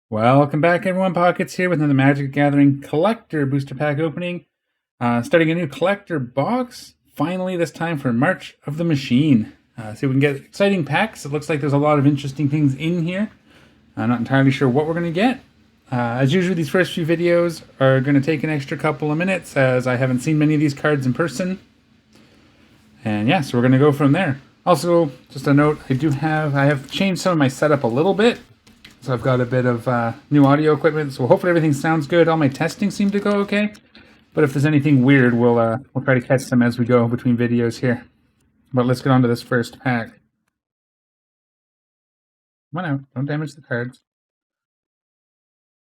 Welcome back, everyone. Pockets here with another Magic the Gathering collector booster pack opening. Starting a new collector box. Finally, this time for March of the Machine. See if we can get exciting packs. It looks like there's a lot of interesting things in here. I'm not entirely sure what we're going to get. As usual, these first few videos are going to take an extra couple of minutes as I haven't seen many of these cards in person. And yeah, so we're going to go from there. Also, just a note, I have changed some of my setup a little bit. So I've got a bit of new audio equipment, so hopefully everything sounds good. All my testing seemed to go okay. But if there's anything weird, we'll try to catch them as we go between videos here. But let's get on to this first pack. Come on out, don't damage the cards.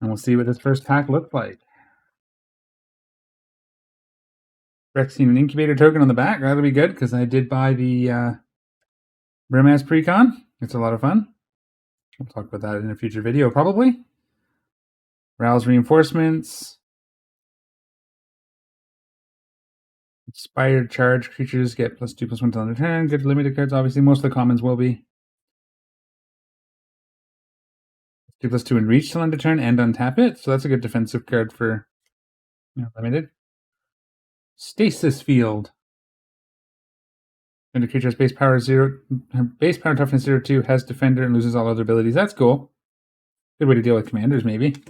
And we'll see what this first pack looks like. Rexing an incubator token on the back, that'll be good, because I did buy the Brimaz Precon. It's a lot of fun. We'll talk about that in a future video, probably. Rouse Reinforcements. Inspired Charge creatures get +2/+1 till end of turn. Good limited cards, obviously. Most of the commons will be. 2/2 in reach till end of turn and untap it. So that's a good defensive card for limited. Stasis Field. When the creature has base power toughness 0/2, has defender and loses all other abilities. That's cool. Good way to deal with commanders, maybe.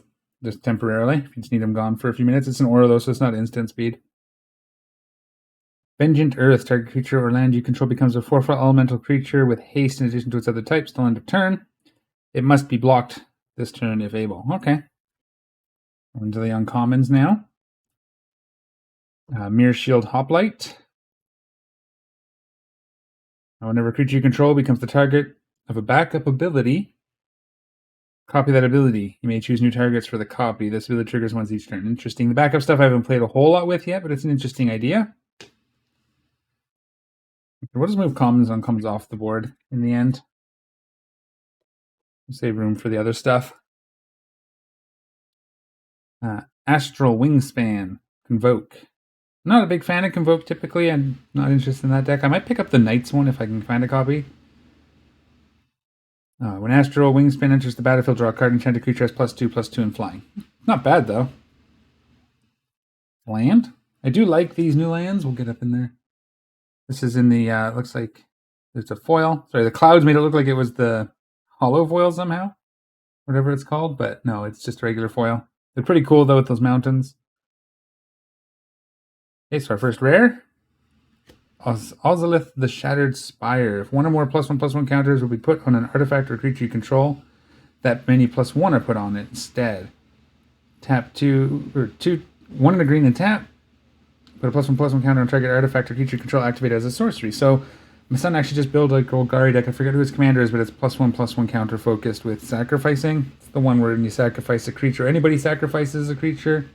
Just temporarily. If you just need them gone for a few minutes. It's an aura though, so it's not instant speed. Vengeant Earth. Target creature or land you control becomes a 4/4 elemental creature with haste in addition to its other types till end of turn. It must be blocked this turn if able. Okay. On to the uncommons now. Mirror Shield Hoplite. Whenever a creature you control becomes the target of a backup ability, copy that ability. You may choose new targets for the copy. This ability triggers once each turn. Interesting. The backup stuff I haven't played a whole lot with yet, but it's an interesting idea. We'll just move commons and uncommons off the board in the end. Save room for the other stuff. Astral Wingspan. Convoke. Not a big fan of Convoke typically. I'm not interested in that deck. I might pick up the Knights one if I can find a copy. When Astral Wingspan enters the battlefield, draw a card. Enchanted creature has +2/+2 in flying. Not bad though. Land? I do like these new lands. We'll get up in there. This is in the, looks like there's a foil. Sorry, the clouds made it look like it was the hollow foil somehow. Whatever it's called, but no, it's just a regular foil. They're pretty cool though with those mountains. Okay, so our first rare. Ozolith the Shattered Spire. If one or more +1/+1 counters will be put on an artifact or creature you control, that many +1 are put on it instead. Tap 1 in a green and tap. Put a +1/+1 counter on target artifact or creature you control, activate as a sorcery. So my son actually just built a Golgari deck. I forget who his commander is, but it's +1/+1 counter focused with sacrificing. It's the one where when you sacrifice a creature, anybody sacrifices a creature,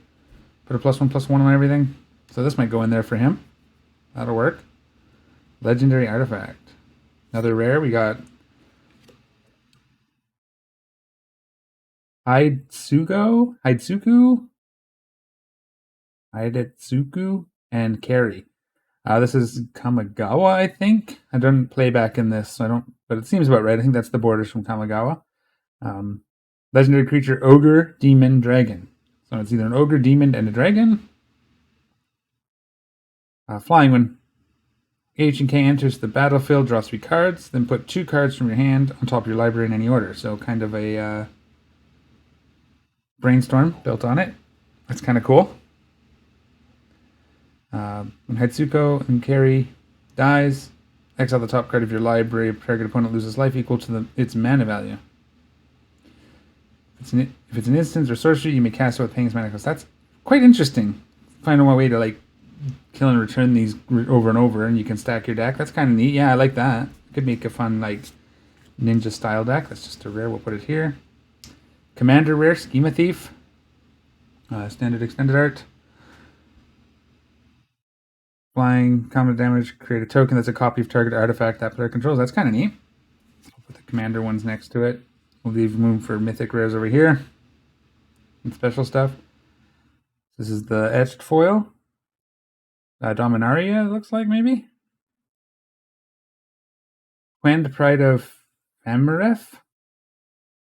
put a +1/+1 on everything. So this might go in there for him. That'll work. Legendary Artifact. Another rare. We got Hidetsugu, and Carry. This is Kamigawa, I think. I don't play back in this, so I don't. But it seems about right. I think that's the borders from Kamigawa. Legendary creature, Ogre, Demon, Dragon. So it's either an Ogre, Demon, and a Dragon. Flying when H&K enters the battlefield, draw 3 cards, then put 2 cards from your hand on top of your library in any order. So kind of a brainstorm built on it. That's kind of cool. When Hitsuko and Carry dies, exile the top card of your library. If target opponent loses life equal to its mana value. If it's an instance or sorcery, you may cast it with paying its mana cost. That's quite interesting. Find a way to like kill and return these over and over, and you can stack your deck. That's kind of neat. Yeah, I like that. Could make a fun like ninja style deck. That's just a rare. We'll put it here. Commander rare, Schema Thief. Standard extended art. Flying, combat damage, create a token that's a copy of target artifact that player controls. That's kind of neat. We'll put the commander ones next to it. We'll leave room for mythic rares over here. And special stuff. This is the etched foil. Dominaria, it looks like, maybe? Quend Pride of Amareth.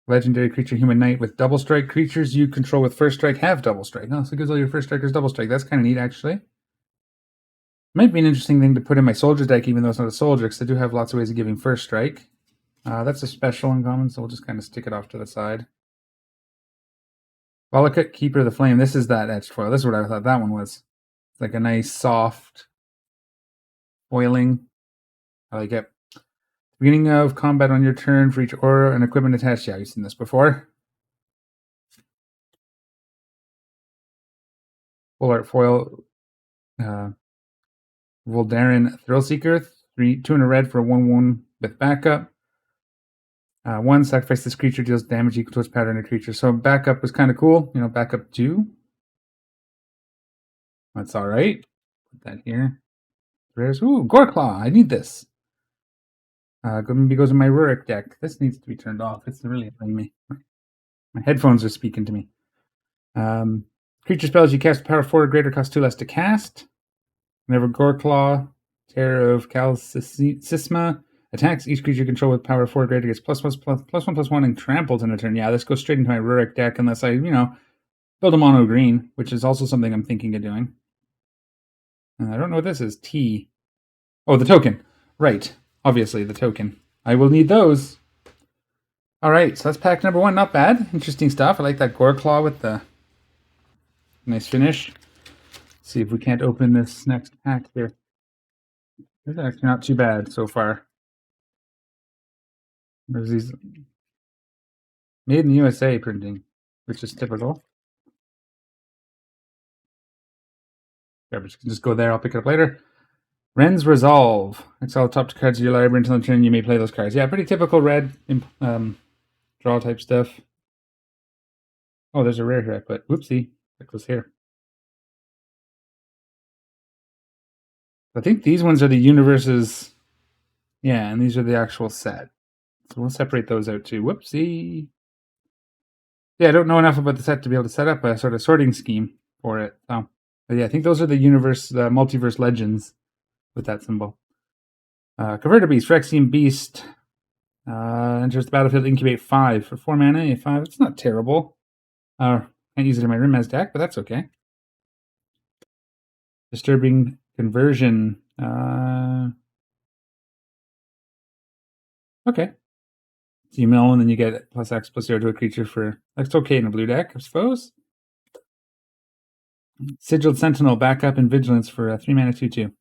Legendary creature, human knight with double strike. Creatures you control with first strike have double strike. Oh, so it gives all your first strikers double strike. That's kind of neat, actually. Might be an interesting thing to put in my soldier deck, even though it's not a soldier, because I do have lots of ways of giving first strike. That's a special uncommon, so we'll just kind of stick it off to the side. Volakut, Keeper of the Flame. This is that etched foil. This is what I thought that one was. It's like a nice, soft foiling. I like it. Beginning of combat on your turn for each aura and equipment attached. Yeah, you've seen this before. Full art foil. Voldaren Thrillseeker. 2 in a red for a 1/1 with backup. 1, sacrifice this creature, deals damage equal to its pattern of creature. So backup was kind of cool. You know, backup 2. That's alright. Put that here. There's, ooh, Goreclaw. I need this. Maybe goes in my Rurik deck. This needs to be turned off. It's really annoying me. My headphones are speaking to me. Creature spells you cast power 4 or greater cost 2 less to cast. Whenever Goreclaw, Terror of Calcisma, attacks each creature you control with power 4 or greater gets +1/+1/+1 and trampled in a turn. Yeah, this goes straight into my Rurik deck unless I, build a mono green, which is also something I'm thinking of doing. I don't know what this is. T. Oh, the token. Right. Obviously, the token. I will need those. Alright, so that's pack number 1. Not bad. Interesting stuff. I like that Goreclaw with the nice finish. Let's see if we can't open this next pack here. This is actually not too bad so far. There's these made in the USA printing, which is typical. Garbage can just go there. I'll pick it up later. Ren's Resolve. Exile the top 2 cards of your library until the turn you may play those cards. Yeah, pretty typical red draw type stuff. Oh, there's a rare here I put. Whoopsie. That goes here. I think these ones are the universes. Yeah, and these are the actual set. So we'll separate those out too. Whoopsie. Yeah, I don't know enough about the set to be able to set up a sort of sorting scheme for it. So, but yeah, I think those are the multiverse legends with that symbol. Converter Beast, Phyrexian Beast. Enters the battlefield, incubate 5 for 4 mana. 5. It's not terrible. Can't use it in my Rimaz deck, but that's okay. Disturbing Conversion. Okay. So you mill and then you get +X/+0 to a creature for. That's okay in a blue deck, I suppose. Sigiled Sentinel, backup and vigilance for 3 mana 2/2.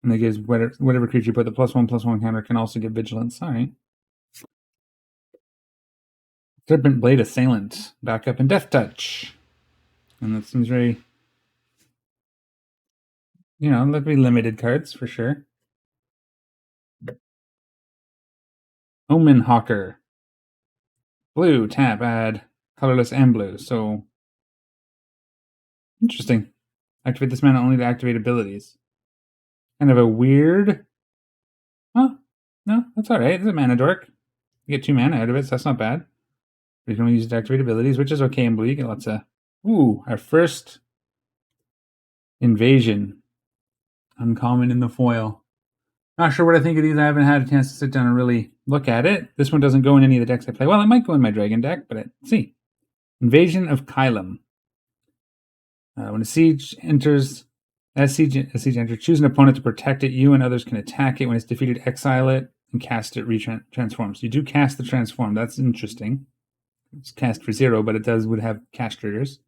And that gives whatever creature you put the +1/+1 counter can also get vigilance. Alright. Serpent Blade Assailant, backup and Death Touch. And that seems very. That'd be limited cards for sure. Omen Hawker. Blue, tap, add colorless and blue. So, interesting. Activate this mana only to activate abilities. Kind of a weird. Oh, no, that's alright. It's a mana dork. You get 2 mana out of it, so that's not bad. But you can only use it to activate abilities, which is okay in blue. You get lots of. Ooh, our first invasion. Uncommon in the foil. Not sure what I think of these. I haven't had a chance to sit down and really look at it. This one doesn't go in any of the decks I play. Well, it might go in my dragon deck, but let's see. Invasion of Kylum. When a siege enters, choose an opponent to protect it. You and others can attack it. When it's defeated, exile it and cast it. Transforms. You do cast the transform. That's interesting. It's cast for 0, but it would have cast triggers.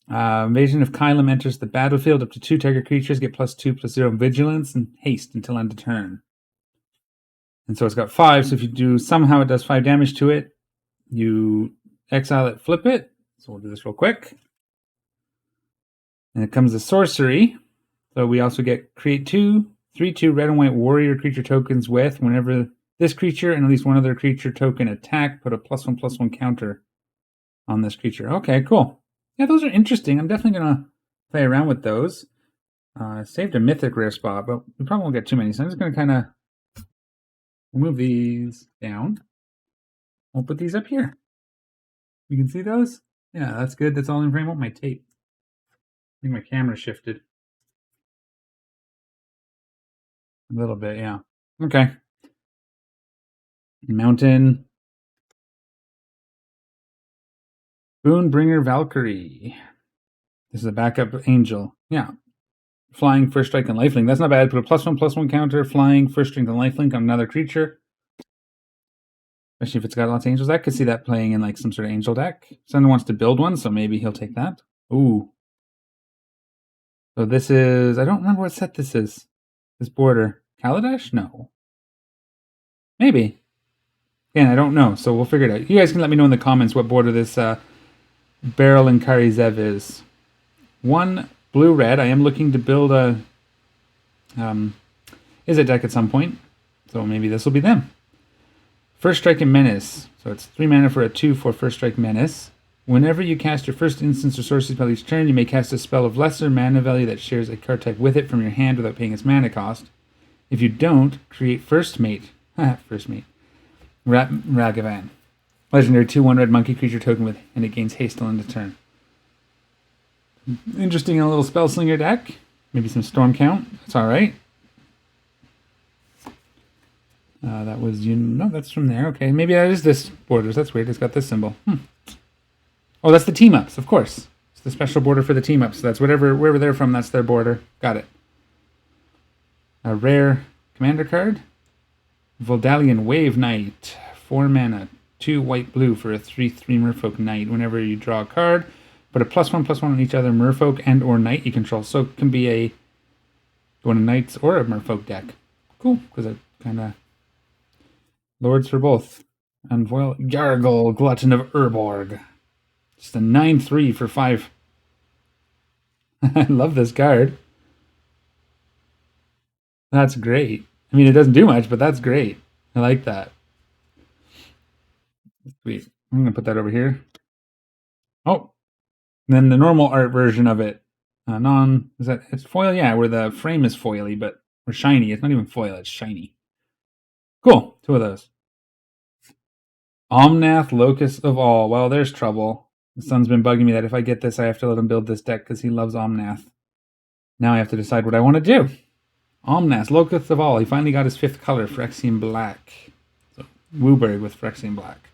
Invasion of Kylum enters the battlefield. Up to 2 target creatures get +2/+0 vigilance and haste until end of turn. And so it's got 5. So if you do somehow it does 5 damage to it, you exile it, flip it. So we'll do this real quick. And it comes a sorcery. So we also get create 2 3/2 red and white warrior creature tokens with whenever this creature and at least one other creature token attack, put a +1/+1 counter on this creature. Okay, cool. Yeah, those are interesting. I'm definitely going to play around with those. Saved a mythic rare spot, but we probably won't get too many. So I'm just going to kind of move these down. We'll put these up here. You can see those? Yeah, that's good. That's all in frame. I want my tape. I think my camera shifted. A little bit, yeah. Okay. Mountain. Boonbringer Valkyrie. This is a backup angel. Yeah. Flying, first strike, and lifelink. That's not bad. Put a +1/+1 counter, flying, first strike, and lifelink on another creature. Especially if it's got lots of angels. I could see that playing in like some sort of angel deck. Someone wants to build one, so maybe he'll take that. Ooh. So this is... I don't remember what set this is. This border. Kaladesh? No. Maybe. Again, I don't know, so we'll figure it out. You guys can let me know in the comments what border this Beryl and Kari Zev is. 1 blue-red. I am looking to build a Izzet deck at some point, so maybe this will be them. First Strike and Menace. So it's 3 mana for a 2 for First Strike Menace. Whenever you cast your first instance or sorcery spell each turn, you may cast a spell of lesser mana value that shares a card type with it from your hand without paying its mana cost. If you don't, create First Mate. First Mate. Ragavan. Legendary 2/1 red monkey creature token with, and it gains haste till end of turn. Interesting little spell slinger deck. Maybe some storm count. That's alright. That was no, that's from there. Okay, maybe that is this borders. That's weird. It's got this symbol. Oh, that's the team ups, of course. It's the special border for the team ups. So that's wherever they're from, that's their border. Got it. A rare commander card. Voldalian Wave Knight. 4 mana, 2 white-blue for a 3/3 Merfolk Knight. Whenever you draw a card, put a +1/+1 on each other Merfolk and or Knight you control. So it can be one of Knights or a Merfolk deck. Cool, because it kind of lords for both. And Voil Gargle, Glutton of Urborg. Just a 9/3 for 5. I love this card. That's great. I mean, it doesn't do much, but that's great. I like that. Sweet. I'm going to put that over here. Oh, and then the normal art version of it. It's foil? Yeah, where the frame is foily, but or shiny. It's not even foil, it's shiny. Cool. 2 of those. Omnath, Locust of All. Well, there's trouble. The son's been bugging me that if I get this, I have to let him build this deck because he loves Omnath. Now I have to decide what I want to do. Omnath, Locust of All. He finally got his 5th color, Phyrexian Black. So, Wooburg with Phyrexian Black.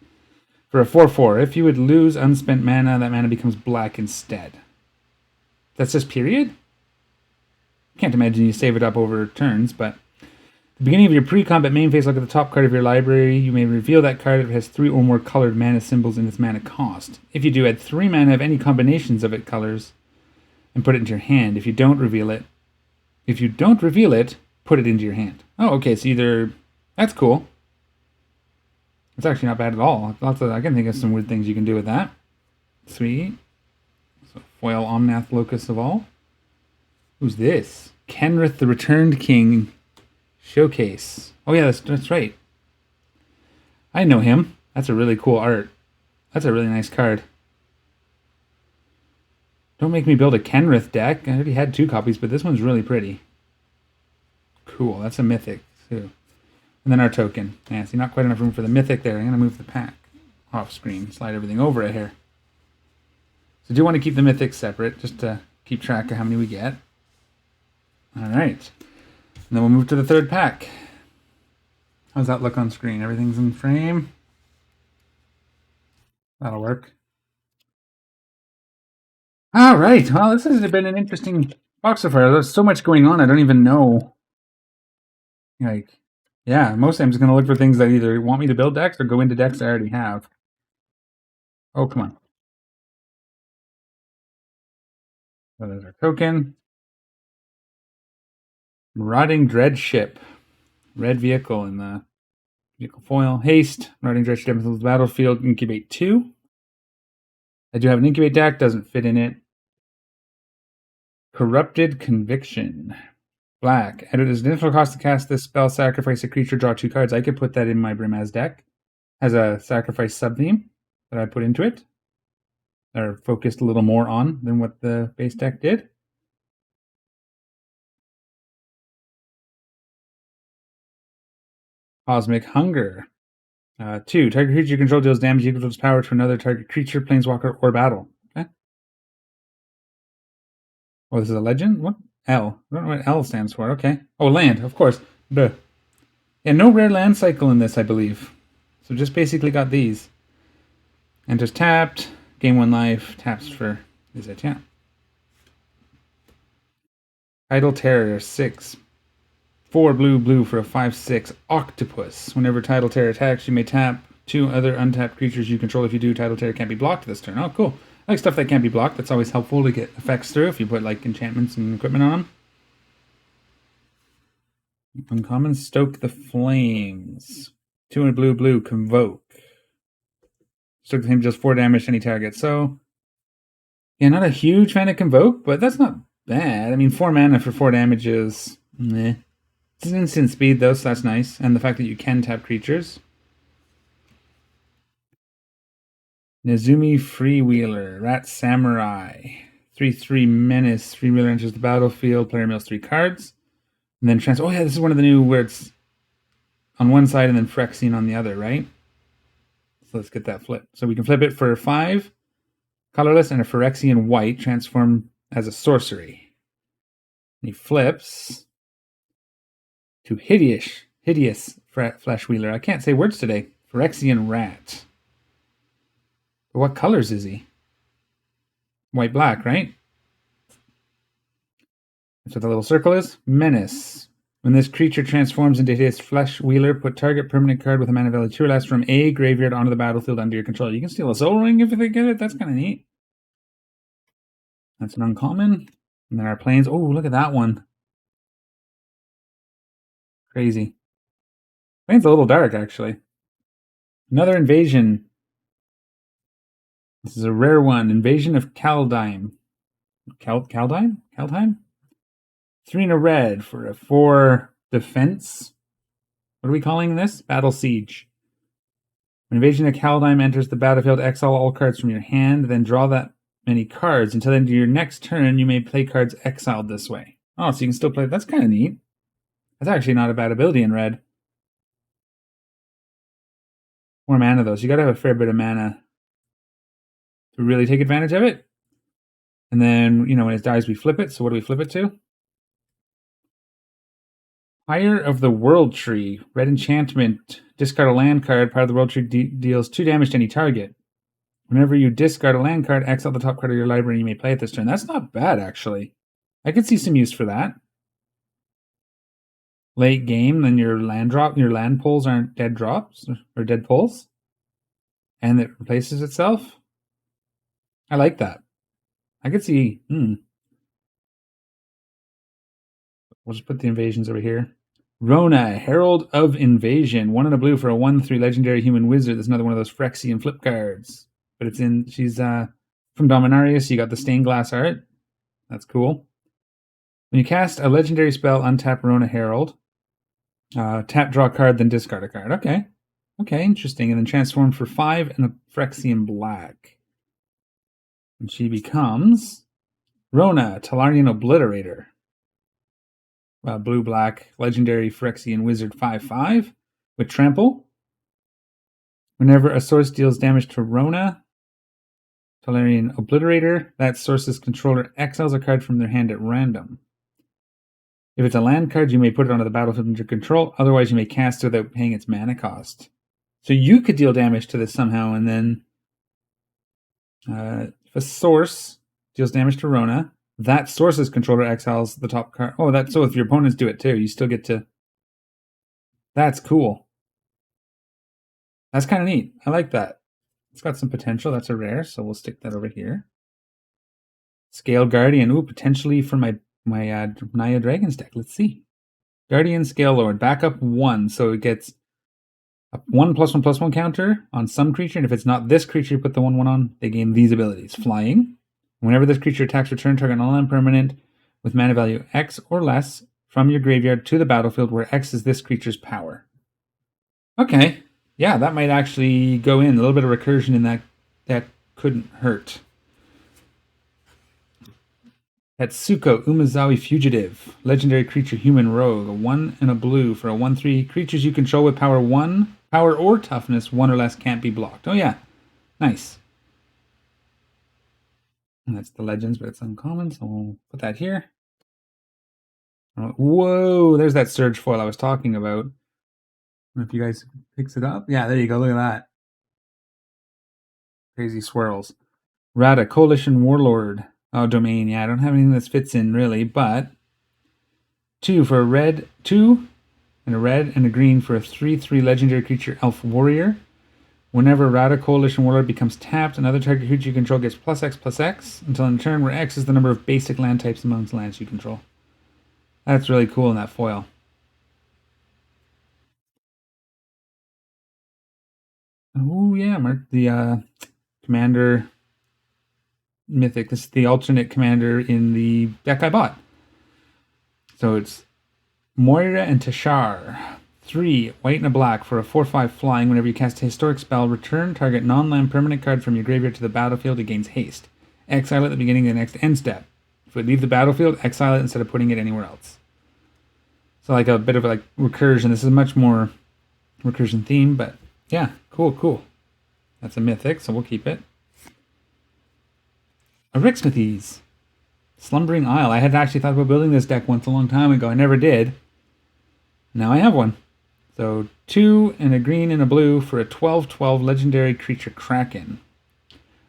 For a 4/4, if you would lose unspent mana, that mana becomes black instead. That's just period? Can't imagine you save it up over turns, but... At the beginning of your pre-combat main phase, look at the top card of your library. You may reveal that card if it has 3 or more colored mana symbols in its mana cost. If you do, add 3 mana of any combinations of its colors and put it into your hand. If you don't reveal it, put it into your hand. Oh, okay, so either... That's cool. It's actually not bad at all. I can think of some weird things you can do with that. Sweet. So, foil Omnath, Locust of All. Who's this? Kenrith the Returned King Showcase. Oh yeah, that's right. I know him. That's a really cool art. That's a really nice card. Don't make me build a Kenrith deck. I already had 2 copies, but this one's really pretty. Cool, that's a mythic too. And then our token. Yeah, see, not quite enough room for the mythic there. I'm going to move the pack off screen. Slide everything over it here. So I do want to keep the mythics separate, just to keep track of how many we get. Alright. And then we'll move to the 3rd pack. How's that look on screen? Everything's in frame? That'll work. Alright, well, this has been an interesting box so far. There's so much going on, I don't even know. Like... Yeah, mostly I'm just going to look for things that either want me to build decks or go into decks I already have. Oh, come on. So there's our token. Marauding Dreadship. Red vehicle in the vehicle foil. Haste. Marauding Dreadship enters the battlefield. Incubate 2. I do have an Incubate deck. Doesn't fit in it. Corrupted Conviction. Black. At its initial cost to cast this spell, sacrifice a creature, draw 2 cards. I could put that in my Brimaz deck as a sacrifice sub-theme that I put into it. Or focused a little more on than what the base deck did. Cosmic Hunger. 2. Target creature you control deals damage equal to its power to another target creature, planeswalker, or battle. Okay. Oh, this is a legend? What? L. I don't know what L stands for. Okay. Oh, land, of course. Duh. Yeah, no rare land cycle in this, I believe. So just basically got these. Enters tapped. Gain 1 life, taps for, is it? Yeah. Idle Terror, 6. 4 blue for a 5/6 octopus. Whenever Tidal Terror attacks, you may tap 2 other untapped creatures you control. If you do, Tidal Terror can't be blocked this turn. Oh, cool. I like stuff that can't be blocked. That's always helpful to get effects through if you put like enchantments and equipment on them. Uncommon, Stoke the Flames. 2 and blue, Convoke. Stoke the Flames does 4 damage to any target. So, yeah, not a huge fan of Convoke, but that's not bad. I mean, 4 mana for 4 damage is meh. It's an instant speed though, so that's nice. And the fact that you can tap creatures. Nezumi Freewheeler, Rat Samurai. 3/3 Menace. Freewheeler enters the battlefield. Player mills 3 cards. And then oh yeah, this is one of the new where it's on one side and then Phyrexian on the other, right? So let's get that flip. So we can flip it for 5 colorless and a Phyrexian white, transform as a sorcery. And he flips to hideous Flesh Wheeler. I can't say words today. Phyrexian Rat. But what colors is he? White, black, right? That's what the little circle is. Menace. When this creature transforms into his Flesh Wheeler, put target permanent card with a mana value 2 or less from a graveyard onto the battlefield under your control. You can steal a Soul Ring if they get it. That's kind of neat. That's an uncommon. And then our planes. Oh, look at that one. Crazy. Plane's a little dark, actually. Another invasion. This is a rare one. Invasion of Kaldheim. Kaldheim? 3 and a red for a 4 defense. What are we calling this? Battle Siege. When Invasion of Kaldheim enters the battlefield, exile all cards from your hand, then draw that many cards. Until the end of your next turn, you may play cards exiled this way. Oh, so you can still play. That's kind of neat. That's actually not a bad ability in red. 4 mana, though, so you got to have a fair bit of mana to really take advantage of it. And then, when it dies, we flip it. So what do we flip it to? Fire of the World Tree. Red enchantment. Discard a land card. Part of the World Tree deals 2 damage to any target. Whenever you discard a land card, exile the top card of your library, you may play it this turn. That's not bad, actually. I could see some use for that. Late game, then your land pulls aren't dead drops or dead pulls. And it replaces itself. I like that. I could see, We'll just put the invasions over here. Rona, Herald of Invasion. 1 and a blue for a 1/3 legendary human wizard. That's another one of those Phyrexian flip cards. But she's from Dominarius. You got the stained glass art. That's cool. When you cast a legendary spell, untap Rona Herald. Tap, draw a card, then discard a card. Okay, interesting. And then transform for 5 and a Phyrexian black. And she becomes Rona, Talarian Obliterator. Blue-black, legendary Phyrexian wizard 5/5 with trample. Whenever a source deals damage to Rona, Talarian Obliterator, that source's controller exiles a card from their hand at random. If it's a land card, you may put it onto the battlefield under control. Otherwise, you may cast it without paying its mana cost. So you could deal damage to this somehow, and then if a source deals damage to Rona, that source's controller exiles the top card. Oh, so if your opponents do it too, you still get to. That's cool. That's kind of neat. I like that. It's got some potential. That's a rare, so we'll stick that over here. Scale Guardian. Ooh, potentially for my Naya Dragons deck. Let's see. Guardian Scale Lord. Backup 1, so it gets a 1/1/1/1 counter on some creature, and if it's not this creature you put the 1/1 on, they gain these abilities. Flying. Whenever this creature attacks, return target non-land permanent with mana value X or less from your graveyard to the battlefield, where X is this creature's power. Okay. Yeah, that might actually go in. A little bit of recursion in that couldn't hurt. Tetsuko Umezawa Fugitive. Legendary creature, human rogue. A 1 and a blue for a 1/3. Creatures you control with power 1, power or toughness 1 or less can't be blocked. Oh yeah. Nice. And that's the legends, but it's uncommon, so we'll put that here. Whoa, there's that surge foil I was talking about. I don't know if you guys picks it up. Yeah, there you go. Look at that. Crazy swirls. Rada, Coalition Warlord. Oh, domain. Yeah, I don't have anything that fits in really, but 2 for a red, 2 and a red and a green for a 3/3 legendary creature Elf Warrior. Whenever Rada Coalition Warlord becomes tapped, another target creature you control gets +X/+X until in turn where X is the number of basic land types amongst lands you control. That's really cool in that foil. Oh yeah, Mark, the commander mythic. This is the alternate commander in the deck I bought. So it's Moira and Tashar. 3 white and a black for a 4/5 flying. Whenever you cast a historic spell, return target non-land permanent card from your graveyard to the battlefield. It gains haste. Exile it at the beginning of the next end step. If it leave the battlefield, exile it instead of putting it anywhere else. So like a bit of like recursion. This is much more recursion theme, but yeah, cool. That's a mythic, so we'll keep it. Arixmethes. Slumbering Isle. I had actually thought about building this deck once a long time ago. I never did. Now I have one. So 2 and a green and a blue for a 12/12 legendary creature Kraken.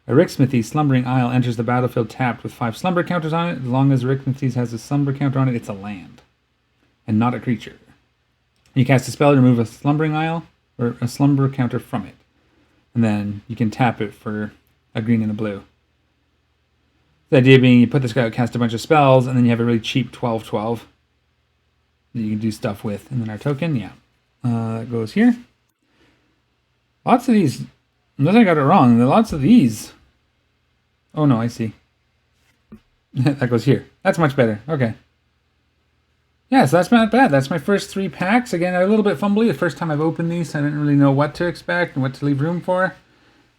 Arixmethes Slumbering Isle enters the battlefield tapped with 5 slumber counters on it. As long as Arixmethes has a slumber counter on it, it's a land and not a creature. You cast a spell to remove a Slumbering Isle or a slumber counter from it. And then you can tap it for a green and a blue. The idea being you put this guy out, cast a bunch of spells, and then you have a really cheap 12/12 that you can do stuff with. And then our token, yeah. That goes here. Lots of these, unless I got it wrong, there are lots of these. Oh no, I see. That goes here. That's much better. Okay. Yeah, so that's not bad. That's my first 3 packs. Again, a little bit fumbly. The first time I've opened these, so I didn't really know what to expect and what to leave room for.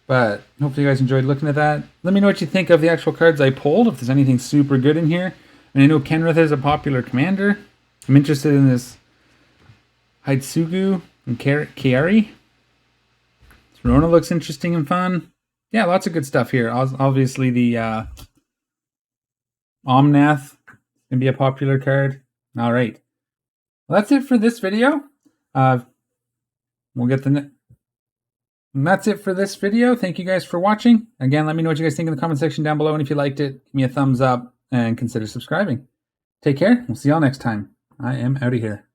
But hopefully you guys enjoyed looking at that. Let me know what you think of the actual cards I pulled, if there's anything super good in here. And I know Kenrith is a popular commander. I'm interested in this Hitsugu and Kiari. Rona looks interesting and fun. Yeah, lots of good stuff here. Obviously the Omnath can be a popular card. All right. Well, that's it for this video. We'll get and that's it for this video. Thank you guys for watching. Again, let me know what you guys think in the comment section down below. And if you liked it, give me a thumbs up and consider subscribing. Take care. We'll see y'all next time. I am out of here.